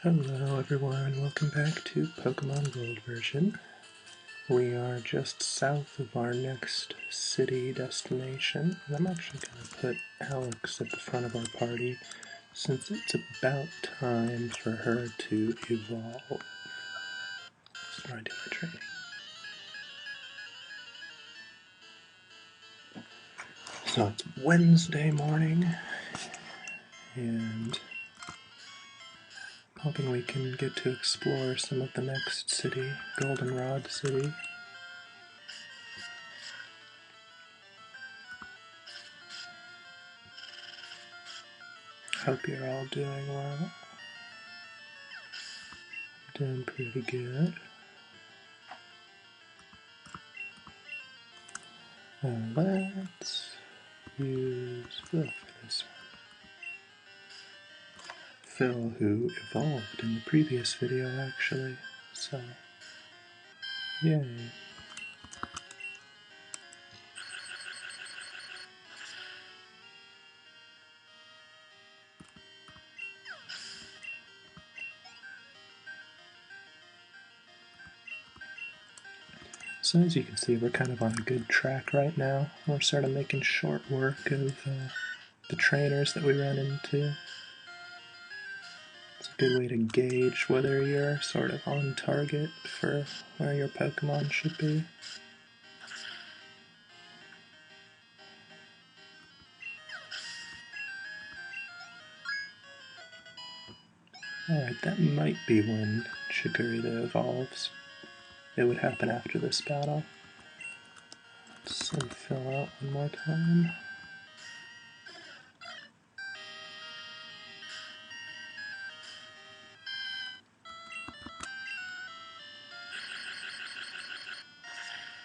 Hello everyone, welcome back to Pokemon Gold version. We are just south of our next city destination, and I'm actually going to put Alex at the front of our party since it's about time for her to evolve. So I do my training. So it's Wednesday morning, and I'm hoping we can get to explore some of the next city, Goldenrod City. Hope you're all doing well. Doing pretty good. Let's use Phil for this one. Phil, who evolved in the previous video, actually. So, yay. So as you can see, we're kind of on a good track right now. We're sort of making short work of the trainers that we ran into. It's a good way to gauge whether you're sort of on target for where your Pokemon should be. Alright, that might be when Chikorita evolves. It would happen after this battle. Let's send Phil out one more time.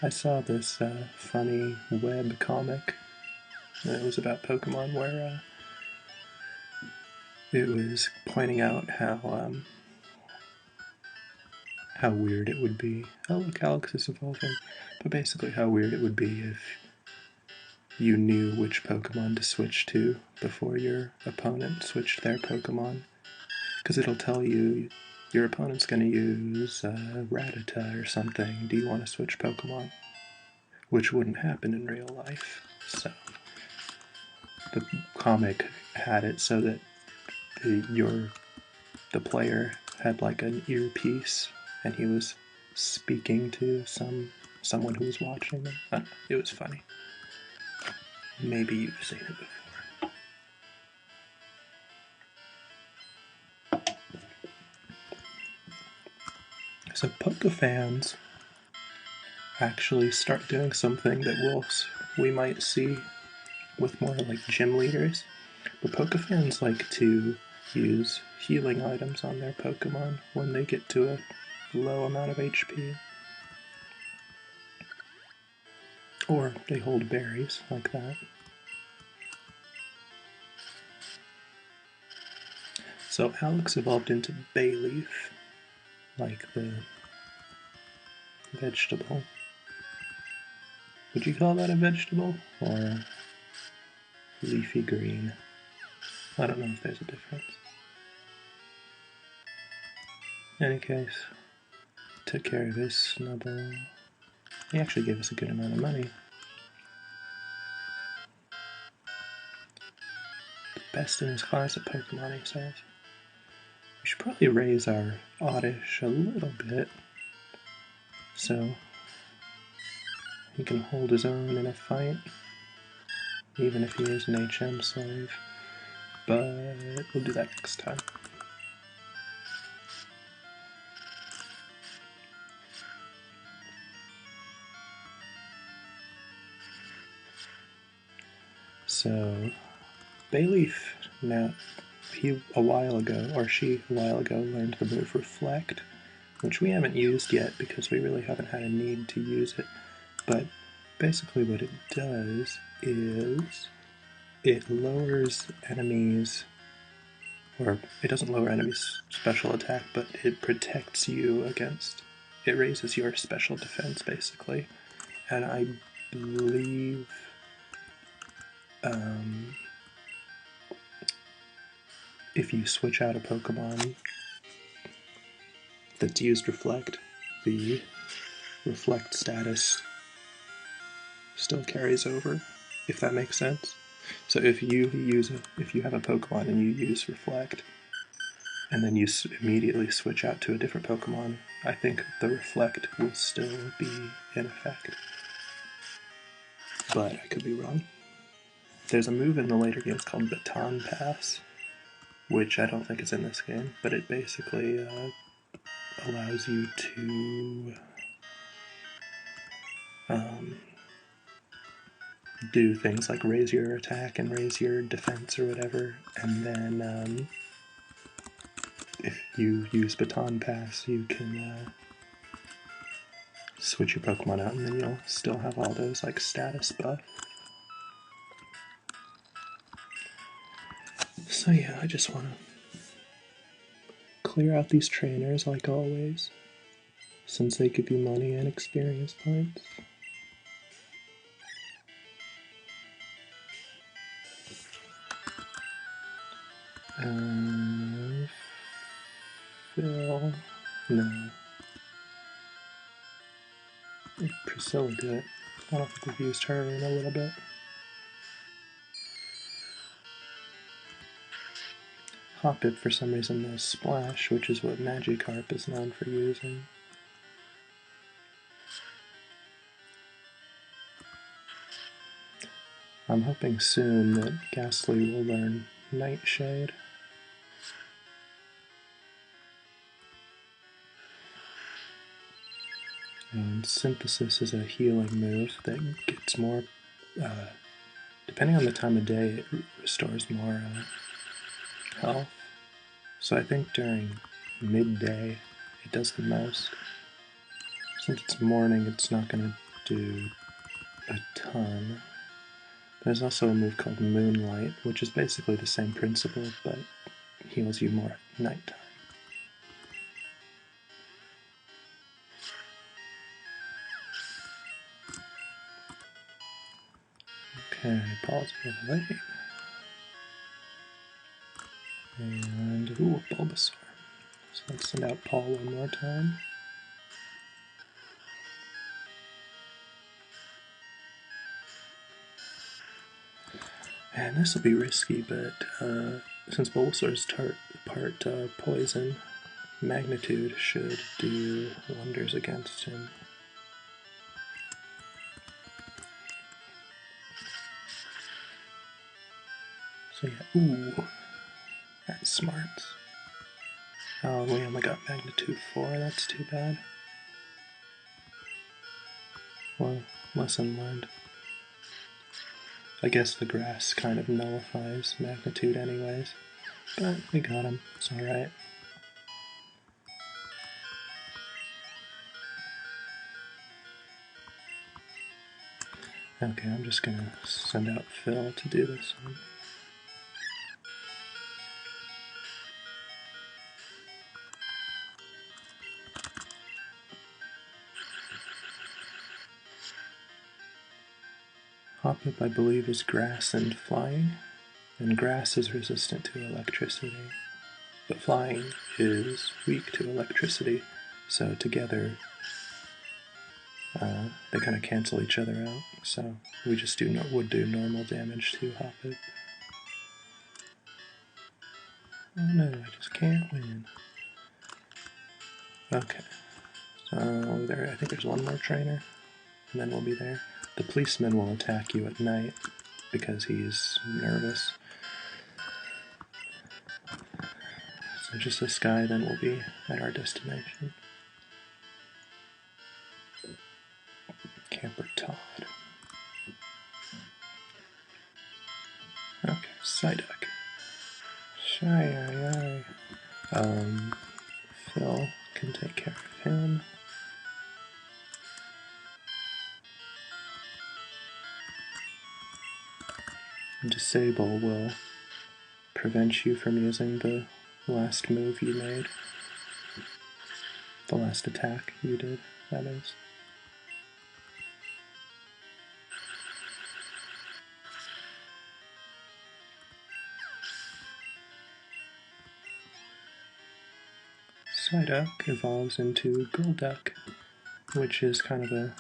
I saw this funny web comic. It was about Pokemon where it was pointing out how weird it would be. Oh look, Alex is evolving. But basically how weird it would be if you knew which Pokemon to switch to before your opponent switched their Pokemon. Because it'll tell you your opponent's going to use Rattata or something. Do you want to switch Pokemon? Which wouldn't happen in real life. So the comic had it so that the player had like an earpiece and he was speaking to someone who was watching them. It was funny. Maybe you've seen it before. So Pokefans actually start doing something that we might see with more like gym leaders. But Pokefans like to use healing items on their Pokemon when they get to a low amount of HP. Or they hold berries like that. So Alex evolved into Bayleaf, like the vegetable. Would you call that a vegetable? Or leafy green? I don't know if there's a difference. In any case, took care of his Snubble. He actually gave us a good amount of money. Best in his class at Pokemon, he says. We should probably raise our Oddish a little bit so he can hold his own in a fight, even if he is an HM slave. But we'll do that next time. So, Bayleaf, now, he a while ago, or she a while ago, learned the move Reflect, which we haven't used yet because we really haven't had a need to use it. But basically what it does is it lowers enemies, or it doesn't lower enemies' special attack, but it protects you against, it raises your special defense basically. And I believe if you switch out a Pokemon that's used Reflect, the Reflect status still carries over, if that makes sense. So if you have a Pokemon and you use Reflect, and then you immediately switch out to a different Pokemon, I think the Reflect will still be in effect. But I could be wrong. There's a move in the later games called Baton Pass, which I don't think is in this game, but it basically allows you to do things like raise your attack and raise your defense or whatever, and then if you use Baton Pass, you can switch your Pokemon out, and then you'll still have all those like status buffs. So yeah, I just want to clear out these trainers like always, since they give you money and experience points. Phil, no. Priscilla do it. I don't think we've used her in a little bit. Hoppip for some reason knows Splash, which is what Magikarp is known for using. I'm hoping soon that Ghastly will learn Nightshade. And Synthesis is a healing move that gets more, depending on the time of day, it restores more health. So I think during midday it does the most. Since it's morning, it's not going to do a ton. There's also a move called Moonlight, which is basically the same principle, but heals you more at nighttime. Okay, Paul's really late. And, ooh, a Bulbasaur. So let's send out Paul one more time. And this will be risky, but since Bulbasaur is part poison, Magnitude should do wonders against him. So yeah, ooh, that's smart. Oh, we only got Magnitude 4, that's too bad. Well, lesson learned. I guess the grass kind of nullifies Magnitude anyways, but we got him, it's alright. Okay, I'm just gonna send out Phil to do this one. Hoppip, I believe, is grass and flying, and grass is resistant to electricity, but flying is weak to electricity, so together they kind of cancel each other out, so we just would do normal damage to Hoppip. Oh no, I just can't win. Okay, so I think there's one more trainer, and then we'll be there. The policeman will attack you at night because he's nervous. So just this guy, then we'll be at our destination. Camper Todd. Okay, Psyduck. Shy. Phil can take care of him. Disable will prevent you from using the last move you made. The last attack you did, that is. So Psyduck evolves into Golduck, which is kind of a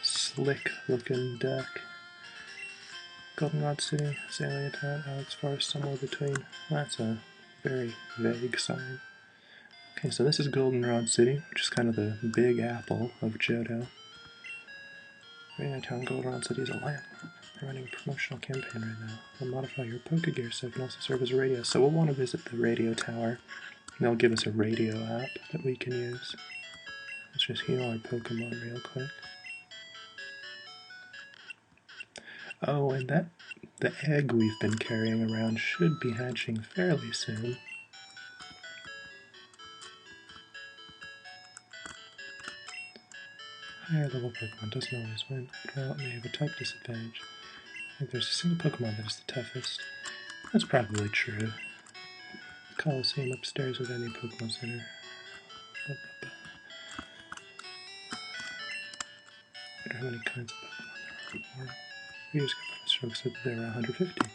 slick-looking duck. Goldenrod City, Azalea Town, Alex Forest, somewhere between. That's a very vague sign. Okay, so this is Goldenrod City, which is kind of the big apple of Johto. Azalea Town, Goldenrod City is a landmark. They're running a promotional campaign right now. They'll modify your Pokegear so it can also serve as a radio. So we'll want to visit the radio tower. And they'll give us a radio app that we can use. Let's just heal our Pokemon real quick. Oh, and the egg we've been carrying around should be hatching fairly soon. Higher level Pokemon doesn't always win. Well, it may have a type disadvantage. I think there's a single Pokemon that is the toughest. That's probably true. Coliseum upstairs with any Pokemon Center. I wonder how many kinds of Pokemon there are. We just got Stroke said that there were 150.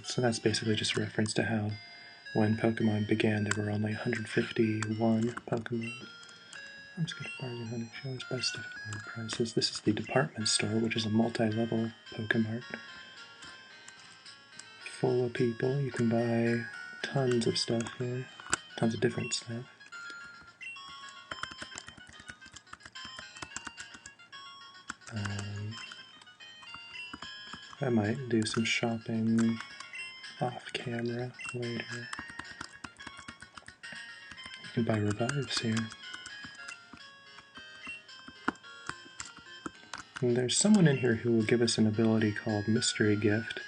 So that's basically just a reference to how when Pokemon began there were only 151 Pokemon. I'm just going to bargain honey. She always buys stuff at lower prices. This is the department store, which is a multi-level Pokemart. Full of people. You can buy tons of stuff here. Tons of different stuff. I might do some shopping off camera later. You can buy revives here. And there's someone in here who will give us an ability called Mystery Gift,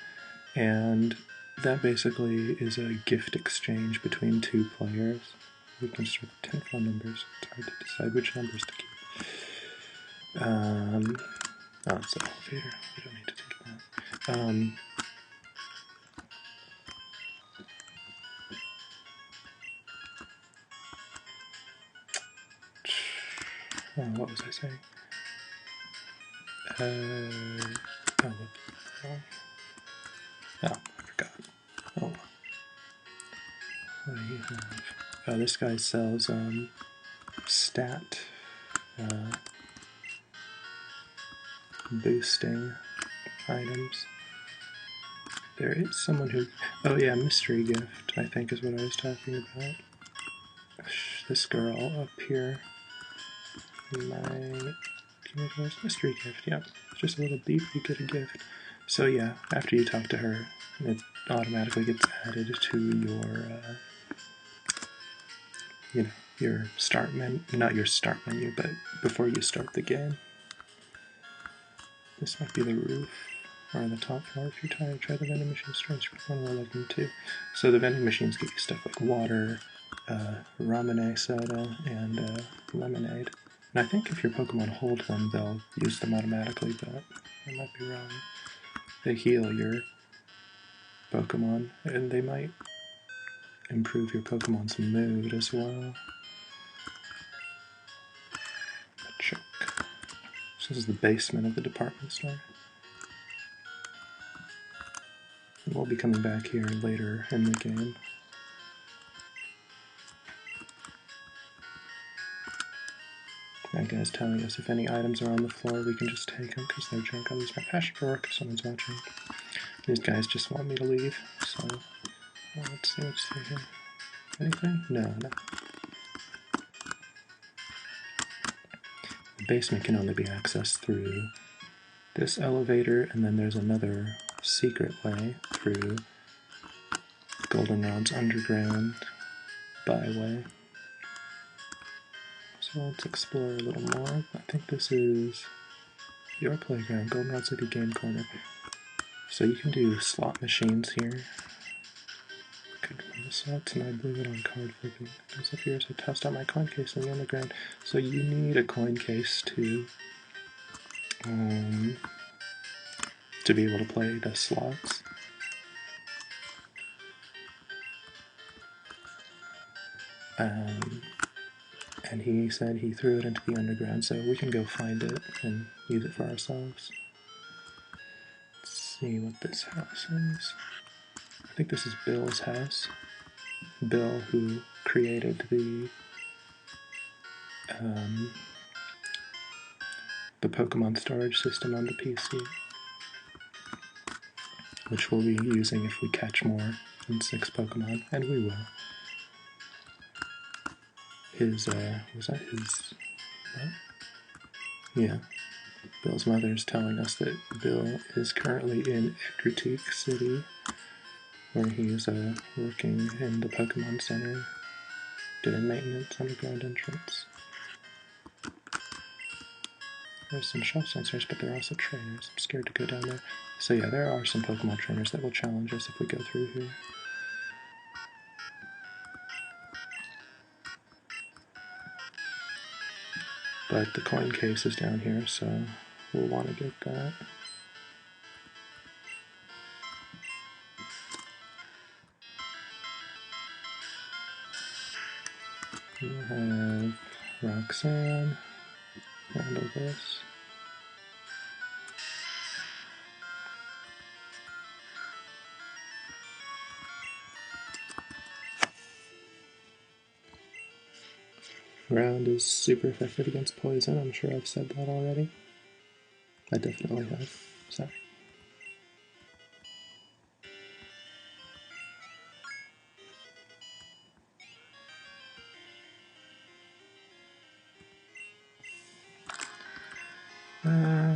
and that basically is a gift exchange between two players. We can start with 10 phone numbers. It's hard to decide which numbers to keep. Oh, it's an elevator. We don't need to take that. What was I saying? I forgot. Oh. What do you have? Oh, this guy sells, stat, boosting items. There is someone who... Oh yeah, Mystery Gift, I think is what I was talking about. This girl up here might... Mystery Gift, yep. Just a little beep, you get a gift. So yeah, after you talk to her, it automatically gets added to your, your start menu. Not your start menu, but before you start the game. This might be the roof, or the top floor. If you're tired, try the vending machine stores. One will love them too. So the vending machines give you stuff like water, ramen soda, and lemonade. And I think if your Pokemon hold them, they'll use them automatically, but I might be wrong. They heal your Pokemon, and they might improve your Pokemon's mood as well. Choke. So this is the basement of the department store. And we'll be coming back here later in the game. That guy's telling us if any items are on the floor, we can just take them because they're junk. I'll lose my passion for work if someone's watching. These guys just want me to leave, so let's see what's through here. Anything? No, no. The basement can only be accessed through this elevator, and then there's another secret way through Goldenrod's underground byway. So let's explore a little more. I think this is your playground, Goldenrod City Game Corner. So you can do slot machines here. Could win the slots, and I blew it on card flipping. As if yours, I tossed out my coin case in the underground. So you need a coin case to be able to play the slots. And he said he threw it into the underground, so we can go find it and use it for ourselves. Let's see what this house is. I think this is Bill's house. Bill, who created the Pokemon storage system on the PC, which we'll be using if we catch more than 6 Pokemon, and we will. Was that his... what? Yeah. Bill's mother's telling us that Bill is currently in Goldenrod City, where he's working in the Pokemon Center, doing maintenance on the ground entrance. There's some shelf sensors, but there are also trainers. I'm scared to go down there. So yeah, there are some Pokemon trainers that will challenge us if we go through here. But the coin case is down here, so we'll want to get that. We'll have Roxanne handle this. Ground is super effective against poison. I'm sure I've said that already. I definitely have. Sorry.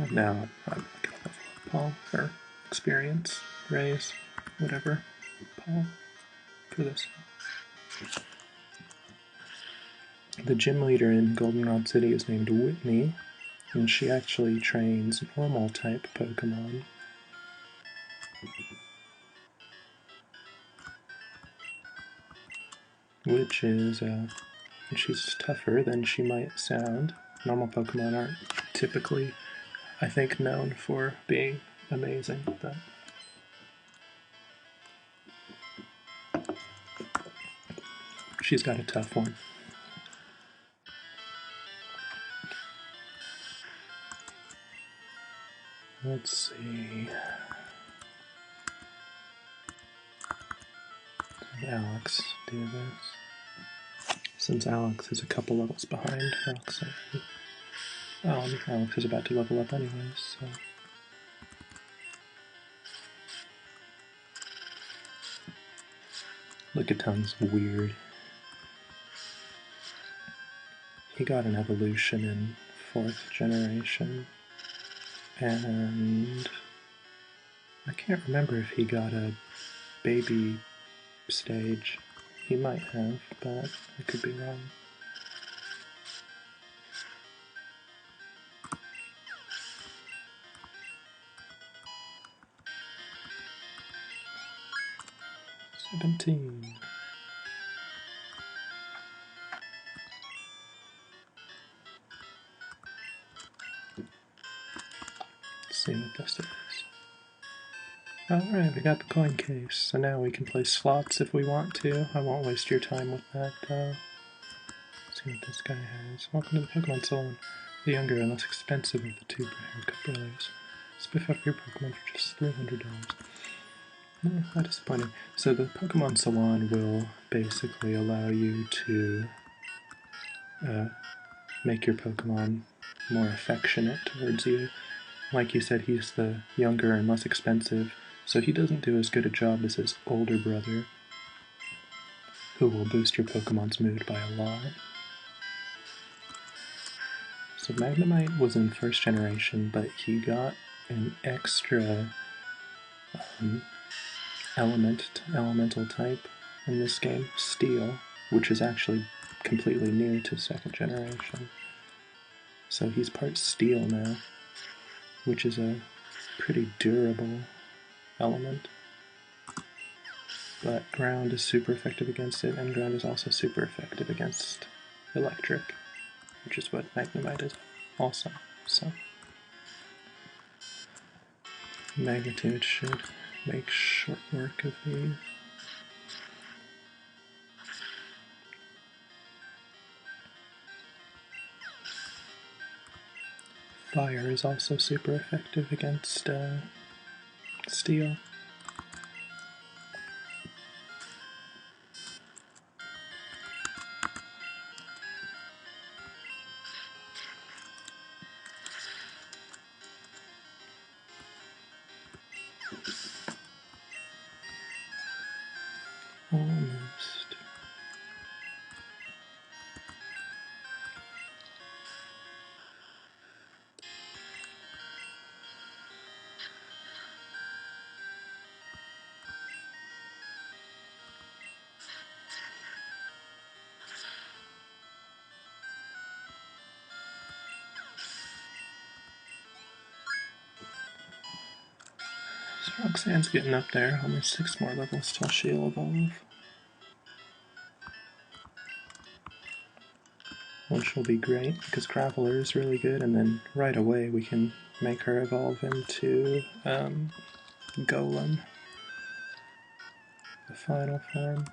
Now I'm not gonna level up Paul, or experience, raise, whatever, Paul, for this. The gym leader in Goldenrod City is named Whitney, and she actually trains normal type Pokemon. Which is, she's tougher than she might sound. Normal Pokemon aren't typically, I think, known for being amazing, but she's got a tough one. Let's see. Alex do this. Since Alex is a couple levels behind Roxanne. Alex is about to level up anyways, so. Lickitun's weird. He got an evolution in 4th generation, and I can't remember if he got a baby stage. He might have, but I could be wrong. $17. Let's see what this is. Alright, we got the coin case, so now we can play slots if we want to. I won't waste your time with that, though. Let's see what this guy has. Welcome to the Pokemon Salon. The younger and less expensive of the 2 haircut brothers. Spiff up your Pokemon for just $300. Oh, how disappointing. So the Pokemon Salon will basically allow you to make your Pokemon more affectionate towards you. Like you said, he's the younger and less expensive, so he doesn't do as good a job as his older brother, who will boost your Pokemon's mood by a lot. So Magnemite was in 1st generation, but he got an extra elemental type in this game, Steel, which is actually completely new to 2nd generation. So he's part Steel now, which is a pretty durable element. But Ground is super effective against it, and Ground is also super effective against Electric, which is what Magnemite is also. So Magnitude should make short work of these. Fire is also super effective against Steel. Almost. Roxanne's getting up there, only 6 more levels till she'll evolve. Which will be great, because Graveler is really good, and then right away we can make her evolve into Golem, the final form.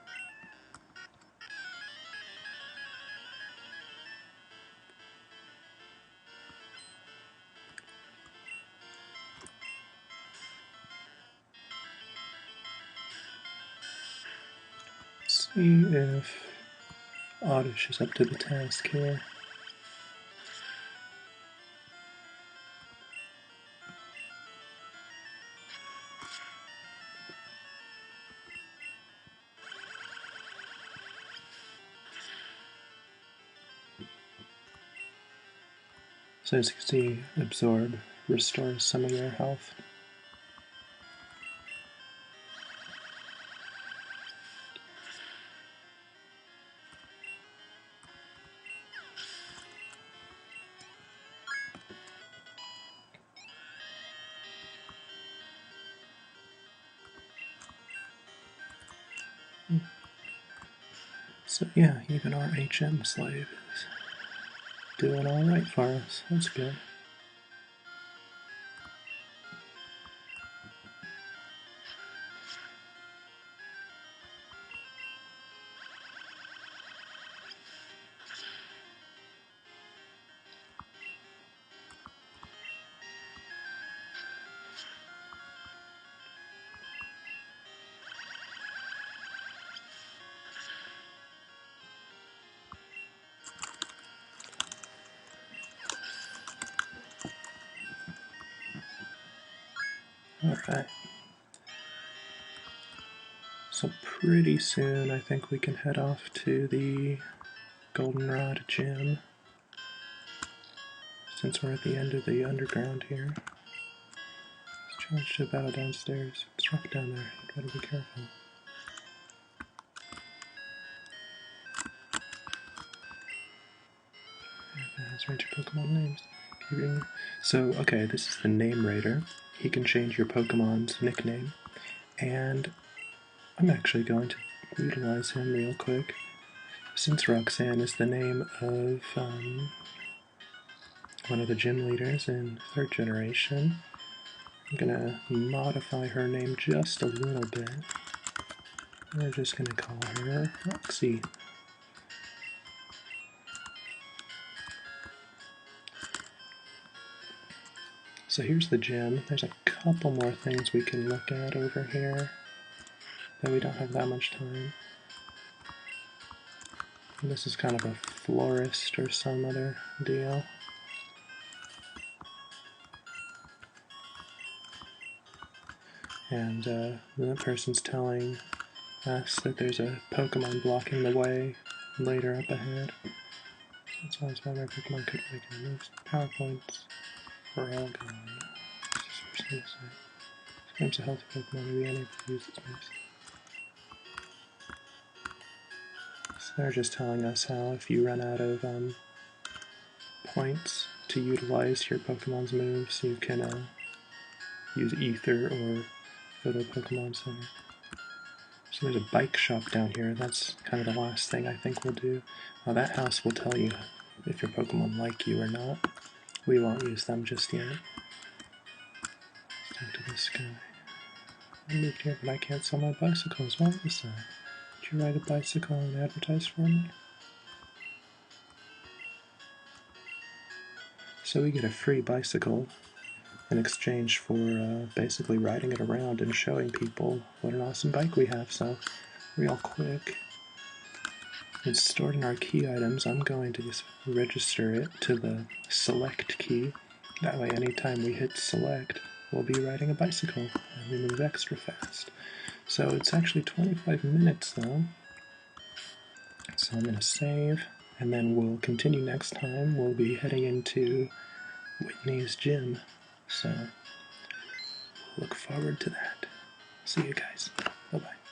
See if Oddish is up to the task here. So as you can see, Absorb restores some of your health. So yeah, even our HM slave is doing alright for us. That's good. Alright. So pretty soon I think we can head off to the Goldenrod gym, since we're at the end of the underground here. Let's charge to battle downstairs. It's rough down there, you better be careful. It has range of Pokemon names. So, okay, this is the Name Raider. He can change your Pokemon's nickname, and I'm actually going to utilize him real quick. Since Roxanne is the name of one of the gym leaders in 3rd generation, I'm gonna modify her name just a little bit. We're just gonna call her Roxy. So here's the gym. There's a couple more things we can look at over here, but we don't have that much time. And this is kind of a florist or some other deal. And the person's telling us that there's a Pokemon blocking the way later up ahead. That's why it's whether Pokemon couldn't make any moves. PowerPoints are all gone. This claims a healthy Pokemon will be unable to use its moves. So they're just telling us how if you run out of points to utilize your Pokemon's moves, you can use Ether or go to a Pokemon Center. So there's a bike shop down here. That's kind of the last thing I think we'll do. That house will tell you if your Pokemon like you or not. We won't use them just yet. Let's talk to this guy. I moved here, but I can't sell my bicycles. Why is that? Did you ride a bicycle and advertise for me? So we get a free bicycle in exchange for basically riding it around and showing people what an awesome bike we have. So real quick, it's stored in our key items. I'm going to just register it to the select key. That way anytime we hit select, we'll be riding a bicycle and we move extra fast. So it's actually 25 minutes though. So I'm going to save, and then we'll continue next time. We'll be heading into Whitney's gym. So look forward to that. See you guys. Bye-bye.